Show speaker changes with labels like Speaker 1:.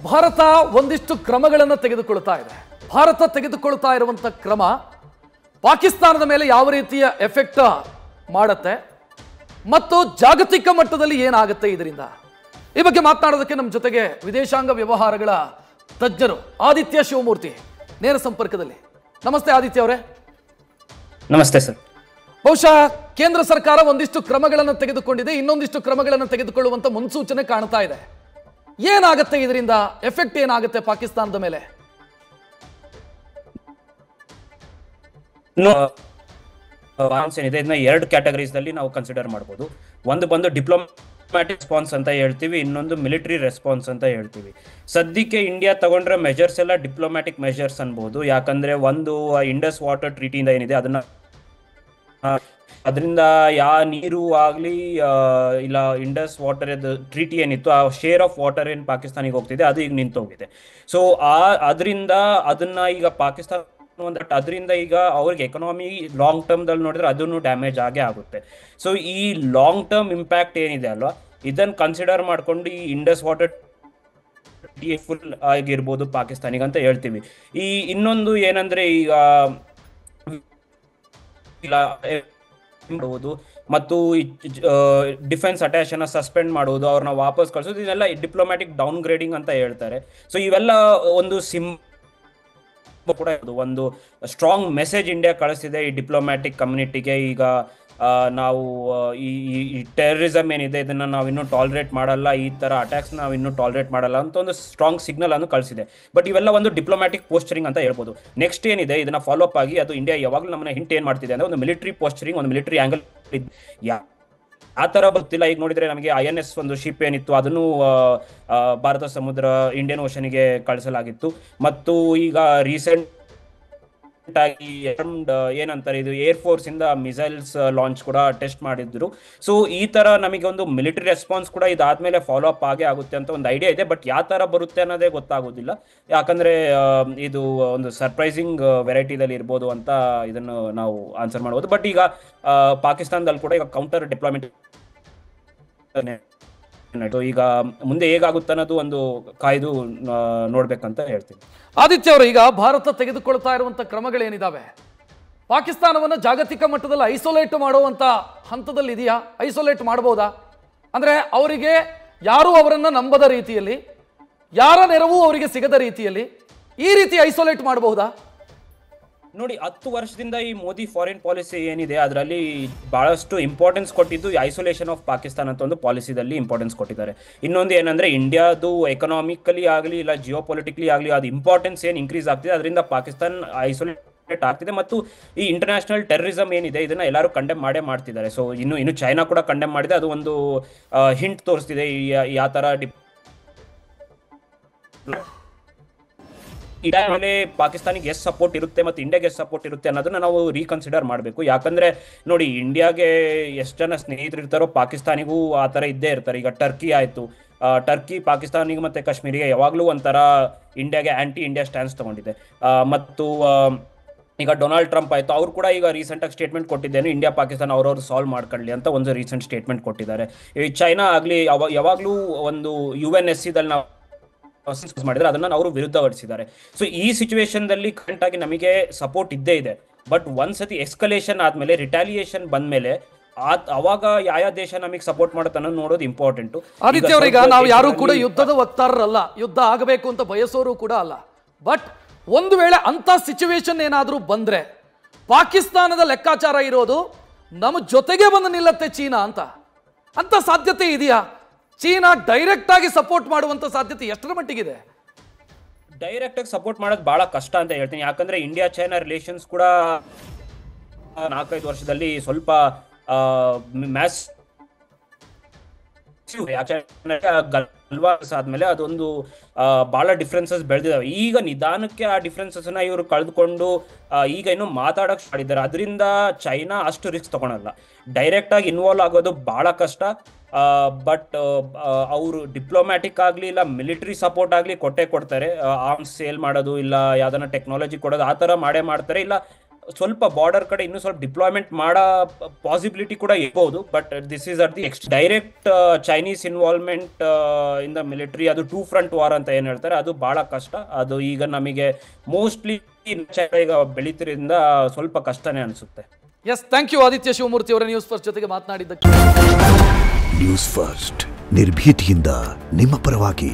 Speaker 1: ಭಾರತ ಒಂದಿಷ್ಟು ಕ್ರಮಗಳನ್ನು ತೆಗೆದುಕೊಳ್ತಾ ಇದೆ. ಭಾರತ ತೆಗೆದುಕೊಳ್ತಾ ಇರುವಂತ ಕ್ರಮ ಪಾಕಿಸ್ತಾನದ ಮೇಲೆ ಯಾವ ರೀತಿಯ ಎಫೆಕ್ಟ್ ಮಾಡುತ್ತೆ ಮತ್ತು ಜಾಗತಿಕ ಮಟ್ಟದಲ್ಲಿ ಏನಾಗುತ್ತೆ ಇದರಿಂದ, ಈ ಬಗ್ಗೆ ಮಾತನಾಡೋದಕ್ಕೆ ನಮ್ಮ ಜೊತೆಗೆ ವಿದೇಶಾಂಗ ವ್ಯವಹಾರಗಳ ತಜ್ಞರು ಆದಿತ್ಯ ಶಿವಮೂರ್ತಿ ನೇರ ಸಂಪರ್ಕದಲ್ಲಿ. ನಮಸ್ತೆ ಆದಿತ್ಯ ಅವರೇ.
Speaker 2: ನಮಸ್ತೆ ಸರ್.
Speaker 1: ಬಹುಶಃ ಕೇಂದ್ರ ಸರ್ಕಾರ ಒಂದಿಷ್ಟು ಕ್ರಮಗಳನ್ನು ತೆಗೆದುಕೊಂಡಿದೆ, ಇನ್ನೊಂದಿಷ್ಟು ಕ್ರಮಗಳನ್ನು ತೆಗೆದುಕೊಳ್ಳುವಂತ ಮುನ್ಸೂಚನೆ ಕಾಣ್ತಾ ಇದೆ. ಏನಾಗುತ್ತೆ ಇದರಿಂದ, ಎಫೆಕ್ಟ್ ಏನಾಗುತ್ತೆ ಪಾಕಿಸ್ತಾನದ ಮೇಲೆ?
Speaker 2: ಏನಿದೆ ಇದನ್ನ ಎರಡು ಕ್ಯಾಟಗರೀಸ್ ಅಲ್ಲಿ ನಾವು ಕನ್ಸಿಡರ್ ಮಾಡಬಹುದು. ಒಂದು ಬಂದು ಡಿಪ್ಲೊಮ್ಯಾಟಿಕ್ ರೆಸ್ಪಾನ್ಸ್ ಅಂತ ಹೇಳ್ತೀವಿ, ಇನ್ನೊಂದು ಮಿಲಿಟರಿ ರೆಸ್ಪಾನ್ಸ್ ಅಂತ ಹೇಳ್ತೀವಿ. ಸದ್ಯಕ್ಕೆ ಇಂಡಿಯಾ ತಗೊಂಡ್ರೆ ಮೆಜರ್ಸ್ ಎಲ್ಲ ಡಿಪ್ಲೊಮ್ಯಾಟಿಕ್ ಮೆಜರ್ಸ್ ಅನ್ಬಹುದು. ಯಾಕಂದ್ರೆ ಒಂದು ಇಂಡಸ್ ವಾಟರ್ ಟ್ರೀಟಿಯಿಂದ ಏನಿದೆ ಅದರಿಂದ ನೀರು ಆಗ್ಲಿ ಇಲ್ಲ ಇಂಡಸ್ ವಾಟರ್ ಟ್ರೀಟಿ ಏನಿತ್ತು ಆ ಶೇರ್ ಆಫ್ ವಾಟರ್ ಏನ್ ಪಾಕಿಸ್ತಾನಿಗೆ ಹೋಗ್ತಿದೆ ಅದು ಈಗ ನಿಂತೋಗಿದೆ. ಸೊ ಅದರಿಂದ ಅದನ್ನ ಈಗ ಪಾಕಿಸ್ತಾನ ಅದರಿಂದ ಈಗ ಅವ್ರಿಗೆ ಎಕನಾಮಿ ಲಾಂಗ್ ಟರ್ಮ್ ದಲ್ಲಿ ನೋಡಿದ್ರೆ ಅದನ್ನು ಡ್ಯಾಮೇಜ್ ಆಗೇ ಆಗುತ್ತೆ. ಸೊ ಈ ಲಾಂಗ್ ಟರ್ಮ್ ಇಂಪ್ಯಾಕ್ಟ್ ಏನಿದೆ ಅಲ್ವಾ, ಇದನ್ನ ಕನ್ಸಿಡರ್ ಮಾಡ್ಕೊಂಡು ಈ ಇಂಡಸ್ ವಾಟರ್ ಫುಲ್ ಆಗಿರ್ಬೋದು ಪಾಕಿಸ್ತಾನಿಗೆ ಅಂತ ಹೇಳ್ತೀವಿ. ಈ ಇನ್ನೊಂದು ಏನಂದ್ರೆ ಈಗ ಮಾಡುವುದು ಮತ್ತು ಡಿಫೆನ್ಸ್ ಅಟ್ಯಾಚ್ ಅನ್ನ ಸಸ್ಪೆಂಡ್ ಮಾಡುವುದು, ಅವ್ರನ್ನ ವಾಪಸ್ ಕಳಿಸೋದು, ಇದೆಲ್ಲ ಡಿಪ್ಲೊಮ್ಯಾಟಿಕ್ ಡೌನ್ ಗ್ರೇಡಿಂಗ್ ಅಂತ ಹೇಳ್ತಾರೆ. ಸೊ ಇವೆಲ್ಲ ಒಂದು ಕೂಡ ಒಂದು ಸ್ಟ್ರಾಂಗ್ ಮೆಸೇಜ್ ಇಂಡಿಯಾ ಕಳಿಸಿದೆ ಈ ಡಿಪ್ಲೊಮ್ಯಾಟಿಕ್ ಕಮ್ಯುನಿಟಿಗೆ. ಈಗ ನಾವು ಈ ಟೆರರಿಸಮ್ ಏನಿದೆ ಇದನ್ನ ನಾವು ಇನ್ನೂ ಟಾಲರೇಟ್ ಮಾಡಲ್ಲ, ಈ ತರ ಅಟ್ಯಾಕ್ಸ್ ನಾವು ಇನ್ನೂ ಟಾಲರೇಟ್ ಮಾಡಲ್ಲ ಅಂತ ಒಂದು ಸ್ಟ್ರಾಂಗ್ ಸಿಗ್ನಲ್ ಅನ್ನು ಕಳಿಸಿದೆ. ಬಟ್ ಇವೆಲ್ಲ ಒಂದು ಡಿಪ್ಲೊಮ್ಯಾಟಿಕ್ ಪೋಸ್ಚರಿಂಗ್ ಅಂತ ಹೇಳ್ಬೋದು. ನೆಕ್ಸ್ಟ್ ಏನಿದೆ ಇದನ್ನ ಫಾಲೋ ಅಪ್ ಆಗಿ ಅದು ಇಂಡಿಯಾ ಯಾವಾಗಲೂ ನಮ್ಮನ್ನ ಹಿಂಟ್ ಏನ್ ಮಾಡ್ತಿದೆ ಅಂದ್ರೆ ಒಂದು ಮಿಲಿಟರಿ ಪೋಸ್ಚರಿಂಗ್, ಒಂದು ಮಿಲಿಟರಿ ಆಂಗಲ್ ಆ ತರ ಗೊತ್ತಿಲ್ಲ. ಈಗ ನೋಡಿದ್ರೆ ನಮಗೆ INS ಒಂದು ಶಿಪ್ ಏನಿತ್ತು ಅದನ್ನು ಭಾರತ ಸಮುದ್ರ ಇಂಡಿಯನ್ ಓಷನ್ಗೆ ಕಳಿಸಲಾಗಿತ್ತು. ಮತ್ತು ಈಗ ರೀಸೆಂಟ್ ಆಗಿ ಏನಂತಾರೆ ಇದು ಏರ್ ಫೋರ್ಸ್ ಇಂದ ಮಿಸೈಲ್ಸ್ ಲಾಂಚ್ ಕೂಡ ಟೆಸ್ಟ್ ಮಾಡಿದ್ರು. ಸೊ ಈ ತರ ನಮಗೆ ಒಂದು ಮಿಲಿಟರಿ ರೆಸ್ಪಾನ್ಸ್ ಕೂಡ ಇದಾದ್ಮೇಲೆ ಫಾಲೋ ಅಪ್ ಆಗೇ ಆಗುತ್ತೆ ಅಂತ ಒಂದು ಐಡಿಯಾ ಇದೆ. ಬಟ್ ಯಾವ ತರ ಬರುತ್ತೆ ಅನ್ನೋದೇ ಗೊತ್ತಾಗೋದಿಲ್ಲ, ಯಾಕಂದ್ರೆ ಇದು ಒಂದು ಸರ್ಪ್ರೈಸಿಂಗ್ ವೆರೈಟಿದಲ್ಲಿ ಇರ್ಬೋದು ಅಂತ ಇದನ್ನು ನಾವು ಆನ್ಸರ್ ಮಾಡಬಹುದು. ಬಟ್ ಈಗ ಪಾಕಿಸ್ತಾನದಲ್ಲಿ ಕೂಡ ಈಗ ಕೌಂಟರ್ ಡಿಪ್ಲಾಯ್ಮೆಂಟ್ ಈಗ ಮುಂದೆ ಹೇಗಾಗುತ್ತೆ ಅನ್ನೋದು ಒಂದು ಕಾಯ್ದು ನೋಡ್ಬೇಕಂತ ಹೇಳ್ತೀನಿ.
Speaker 1: ಆದಿತ್ಯ ಅವರು, ಈಗ ಭಾರತ ತೆಗೆದುಕೊಳ್ತಾ ಇರುವಂತ ಕ್ರಮಗಳೇನಿದಾವೆ ಪಾಕಿಸ್ತಾನವನ್ನು ಜಾಗತಿಕ ಮಟ್ಟದಲ್ಲಿ ಐಸೋಲೇಟ್ ಮಾಡುವಂತ ಹಂತದಲ್ಲಿ ಇದೆಯಾ? ಐಸೋಲೇಟ್ ಮಾಡಬಹುದಾ? ಅಂದ್ರೆ ಅವರಿಗೆ ಯಾರು ಅವರನ್ನ ನಂಬದ ರೀತಿಯಲ್ಲಿ, ಯಾರ ನೆರವು ಅವರಿಗೆ ಸಿಗದ ರೀತಿಯಲ್ಲಿ ಈ ರೀತಿ ಐಸೋಲೇಟ್ ಮಾಡಬಹುದಾ?
Speaker 2: ನೋಡಿ, 10 ವರ್ಷದಿಂದ ಈ ಮೋದಿ ಫಾರಿನ್ ಪಾಲಿಸಿ ಏನಿದೆ ಅದರಲ್ಲಿ ಬಹಳಷ್ಟು ಇಂಪಾರ್ಟೆನ್ಸ್ ಕೊಟ್ಟಿದ್ದು ಐಸೋಲೇಷನ್ ಆಫ್ ಪಾಕಿಸ್ತಾನ ಅಂತ ಒಂದು ಪಾಲಿಸಿದಲ್ಲಿ ಇಂಪಾರ್ಟೆನ್ಸ್ ಕೊಟ್ಟಿದ್ದಾರೆ. ಇನ್ನೊಂದು ಏನಂದ್ರೆ ಇಂಡಿಯಾದು ಎಕನಾಮಿಕಲಿ ಆಗಲಿ ಇಲ್ಲ ಜಿಯೋ ಪೊಲಿಟಿಕಲಿ ಆಗಲಿ ಅದು ಇಂಪಾರ್ಟೆನ್ಸ್ ಏನು ಇನ್ಕ್ರೀಸ್ ಆಗ್ತಿದೆ, ಅದರಿಂದ ಪಾಕಿಸ್ತಾನ ಐಸೋಲೇಟ್ ಆಗ್ತಿದೆ. ಮತ್ತು ಈ ಇಂಟರ್ನ್ಯಾಷನಲ್ ಟೆರರಿಸಮ್ ಏನಿದೆ ಇದನ್ನ ಎಲ್ಲರೂ ಕಂಡೆಮ್ ಮಾಡ್ತಿದ್ದಾರೆ. ಸೊ ಇನ್ನು ಚೈನಾ ಕೂಡ ಕಂಡೆಮ್ ಮಾಡಿದೆ. ಅದು ಒಂದು ಹಿಂಟ್ ತೋರಿಸ್ತಿದೆ ಯಾವ ತರ ಇಂಡಿಯಾ ಮೇಲೆ ಪಾಕಿಸ್ತಾನಿಗೆ ಎಷ್ಟು ಸಪೋರ್ಟ್ ಇರುತ್ತೆ ಮತ್ತು ಇಂಡಿಯಾಗೆ ಎಷ್ಟು ಸಪೋರ್ಟ್ ಇರುತ್ತೆ ಅನ್ನೋದನ್ನ ನಾವು ರೀಕನ್ಸಿಡರ್ ಮಾಡಬೇಕು. ಯಾಕಂದ್ರೆ ನೋಡಿ, ಇಂಡಿಯಾಗೆ ಎಷ್ಟು ಜನ ಸ್ನೇಹಿತರು ಇರ್ತಾರೋ ಪಾಕಿಸ್ತಾನಿಗೂ ಆ ಥರ ಇದ್ದೇ ಇರ್ತಾರೆ. ಈಗ ಟರ್ಕಿ ಆಯಿತು, ಟರ್ಕಿ ಪಾಕಿಸ್ತಾನಿಗೆ ಮತ್ತು ಕಾಶ್ಮೀರಿಗೆ ಯಾವಾಗಲೂ ಒಂಥರ ಇಂಡಿಯಾಗೆ ಆಂಟಿ ಇಂಡಿಯಾ ಸ್ಟ್ಯಾನ್ಸ್ ತಗೊಂಡಿದೆ. ಮತ್ತು ಈಗ ಡೊನಾಲ್ಡ್ ಟ್ರಂಪ್ ಆಯಿತು, ಅವ್ರು ಕೂಡ ಈಗ ರೀಸೆಂಟಾಗಿ ಸ್ಟೇಟ್ಮೆಂಟ್ ಕೊಟ್ಟಿದ್ದೇನೆ, ಇಂಡಿಯಾ ಪಾಕಿಸ್ತಾನ ಅವ್ರವ್ರು ಸಾಲ್ವ್ ಮಾಡ್ಕೊಳ್ಳಿ ಅಂತ ಒಂದು ರೀಸೆಂಟ್ ಸ್ಟೇಟ್ಮೆಂಟ್ ಕೊಟ್ಟಿದ್ದಾರೆ. ಈ ಚೈನಾ ಆಗಲಿ ಯಾವಾಗಲೂ ಒಂದು UNSC-ದಲ್ಲಿ ನಾವು ಮಾಡಿದ್ರೆ ಅದನ್ನ ಅವರು ವಿರುದ್ಧಪಡಿಸಿದ್ದಾರೆ. ಸೊ ಈ ಸಿಚುವೇಶನ್ದಲ್ಲಿ ಕರೆಂಟ್ ಆಗಿ ನಮಗೆ ಸಪೋರ್ಟ್ ಇದ್ದೇ ಇದೆ. ಬಟ್ ಒಂದ್ಸತಿ ಎಸ್ಕಲೇಷನ್ ಆದ್ಮೇಲೆ, ರಿಟಾಲಿಯೇಷನ್ ಬಂದ್ಮೇಲೆ ಅವಾಗ ಯಾವ ದೇಶ ನಮಗೆ ಸಪೋರ್ಟ್ ಮಾಡುತ್ತೆ ಅನ್ನೋದು ನೋಡೋದು ಇಂಪಾರ್ಟೆಂಟ್.
Speaker 1: ಆದಿತ್ಯ ಅವರೀಗ ನಾವು ಯಾರು ಕೂಡ ಯುದ್ಧದ ವಕ್ತಾರರಲ್ಲ, ಯುದ್ಧ ಆಗಬೇಕು ಅಂತ ಬಯಸೋರು ಕೂಡ ಅಲ್ಲ. ಬಟ್ ಒಂದು ವೇಳೆ ಅಂತ ಸಿಚುವೇಶನ್ ಏನಾದ್ರೂ ಬಂದ್ರೆ ಪಾಕಿಸ್ತಾನದ ಲೆಕ್ಕಾಚಾರ ಇರೋದು ನಮ್ಮ ಜೊತೆಗೆ ಬಂದು ನಿಲ್ಲತ್ತೆ ಚೀನಾ ಅಂತ ಸಾಧ್ಯತೆ ಇದೆಯಾ? ಚೀನಾ ಡೈರೆಕ್ಟ್ ಆಗಿ ಸಪೋರ್ಟ್ ಮಾಡುವಂತ ಸಾಧ್ಯತೆ ಎಷ್ಟರ ಮಟ್ಟಿಗಿದೆ?
Speaker 2: ಡೈರೆಕ್ಟ್ ಆಗಿ ಸಪೋರ್ಟ್ ಮಾಡೋದು ಬಹಳ ಕಷ್ಟ ಅಂತ ಹೇಳ್ತೀನಿ. ಯಾಕಂದ್ರೆ ಇಂಡಿಯಾ ಚೈನಾ ರಿಲೇಷನ್ಸ್ ಕೂಡ 4-5 ವರ್ಷದಲ್ಲಿ ಸ್ವಲ್ಪ ಮ್ಯಾಸ್ ಗಲ್ವಾಸ್ ಆದ್ಮೇಲೆ ಅದೊಂದು ಬಹಳ ಡಿಫ್ರೆನ್ಸಸ್ ಬೆಳೆದಿದ್ದಾವೆ. ಈಗ ನಿಧಾನಕ್ಕೆ ಆ ಡಿಫ್ರೆನ್ಸಸ್ ನ ಇವರು ಕಳೆದುಕೊಂಡು ಈಗ ಇನ್ನು ಮಾತಾಡಕ್ ಮಾಡಿದ್ದಾರೆ. ಅದರಿಂದ ಚೈನಾ ಅಷ್ಟು ರಿಸ್ಕ್ ತಗೊಳಲ್ಲ, ಡೈರೆಕ್ಟ್ ಆಗಿ ಇನ್ವಾಲ್ವ್ ಆಗೋದು ಬಹಳ ಕಷ್ಟ. ಬಟ್ ಅವರು ಡಿಪ್ಲೊಮ್ಯಾಟಿಕ್ ಆಗಲಿ ಇಲ್ಲ ಮಿಲಿಟರಿ ಸಪೋರ್ಟ್ ಆಗಲಿ ಕೊಟ್ಟೆ ಕೊಡ್ತಾರೆ. ಆರ್ಮ್ಸ್ ಸೇಲ್ ಮಾಡೋದು ಇಲ್ಲ ಯಾವ್ದನ್ನ ಟೆಕ್ನಾಲಜಿ ಕೊಡೋದು ಆ ಥರ ಮಾಡೇ ಮಾಡ್ತಾರೆ. ಇಲ್ಲ ಸ್ವಲ್ಪ ಬಾರ್ಡರ್ ಕಡೆ ಇನ್ನೂ ಸ್ವಲ್ಪ ಡಿಪ್ಲಾಯ್ಮೆಂಟ್ ಮಾಡೋ ಪಾಸಿಬಿಲಿಟಿ ಕೂಡ ಇರ್ಬೋದು. But this is at the direct Chinese involvement in the military, ಅದು 2 ಫ್ರಂಟ್ ವಾರ್ ಅಂತ ಏನ್ ಹೇಳ್ತಾರೆ, ಅದು ಬಹಳ ಕಷ್ಟ. ಅದು ಈಗ ನಮಗೆ ಮೋಸ್ಟ್ಲಿ ಈಗ ಬೆಳೀತಿರಿಂದ ಸ್ವಲ್ಪ ಕಷ್ಟನೇ ಅನಿಸುತ್ತೆ.
Speaker 1: Yes, thank you Aditya Shivamurthy ಅವರ ನ್ಯೂಸ್ ಫಸ್ಟ್ ಜೊತೆಗೆ ಮಾತನಾಡಿದ್ದಕ್ಕೆ.
Speaker 3: ನ್ಯೂಸ್ ಫಸ್ಟ್ ನಿರ್ಭೀತಿಯಿಂದ ನಿಮ್ಮ ಪರವಾಗಿ.